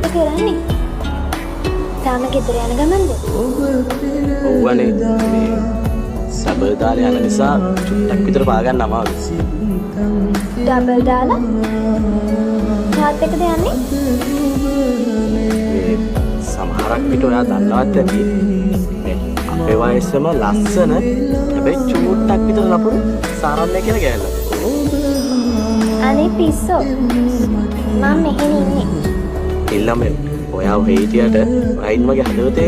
මොකද කරන්නේ? තාම ගෙදර යන ගමන්ද? ඔව්වනේ මේ සබර් දාලා යන නිසා චුට්ටක් විතර පාගන්න අමාරුයි. ඩබල් දාලා? තාත් එක්කද යන්නේ? මේ සමහරක් පිට ඔයා දන්නවත් ඇති. මේ අපේ වයසම ලස්සන හැබැයි චුට්ටක් විතර ලපුරු සාරන්නේ කියලා ගෑල්ලා. අනේ පිස්සෝ. මම මෙහෙම ඉන්නේ. ඉල්ලම ඔයා ඔහේ හිටියට රයින් මගේ හදවතේ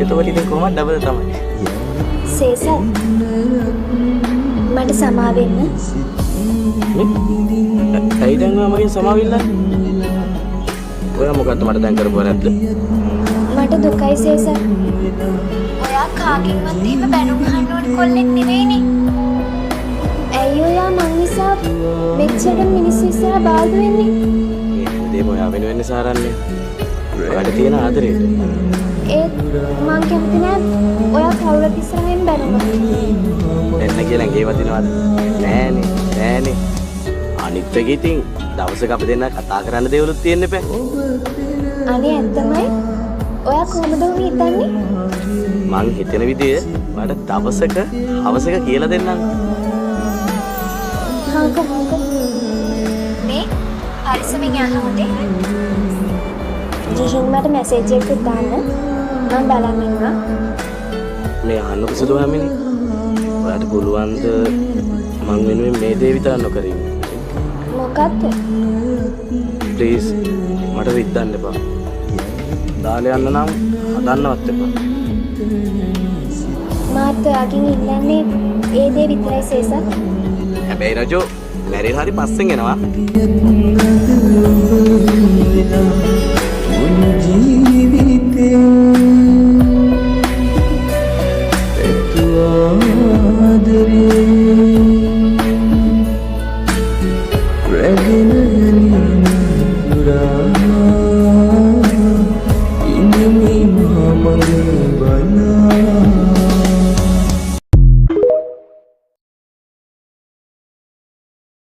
එතකොට ඉතින් කොහොමද ඩබල් තමයි. සේසර් මට සමා වෙන්න. ඇයි දැන් මගෙන් සමාවිල්ලා? ඔයා මොකද්ද මට දැන් කරපුවා නැද්ද? මට දුකයි සේසර්. ඔයා කාගෙන්වත් එහෙම බැනුම් අහන්න ඕන කොල්ලෙක් නෙවෙයිනේ. ඇයි ඔයා මං නිසා මෙච්චර මිනිස්සු ඉස්සරහ බාල්දු වෙන්නේ? මේ දේම ඔයා වෙනුවෙන් සාරන්නේ. ඔයාට තියෙන ආදරේට. ඒත් මං කැමති නෑ ඔයා කවුරුත් ඉස්සරහින් බැනුමක්. එන්න කියලා ගේ වදිනවද? නෑනේ. අනිත් එක ඉතින් දවසක අපි දෙන්න කතා කරන්න දේවලුත් තියෙන්න එපා. අනේ ඇත්තමයි. ඔයා කොහොමද උන් හිතන්නේ? මං හිතන විදිය ඔයාලට දවසක හවසක කියලා දෙන්නම්. හංක මේ පරිස්සමෙන් යන්න හොඳේ. ජීහින් මට මැසේජ් එකක් දාන්න. මම බලන් ඉන්නවා. මේ අහන්න කිසිදු හැමිනේ. ඔයාට පුළුවන්ද මං වෙනුවෙන් මේ දේ විතර නොකර ඉන්න? මොකක්ද? ප්ලීස් මට විද්දන්න එපා. දාලා යන්න නම් හදන්නවත් එපා. මාත් ඔයාගෙන් ඉල්ලන්නේ ඒ දේ විතරයි සේසර්. හැබැයි රජෝ මැරිලා හරි පස්සෙන් එනවා. Regina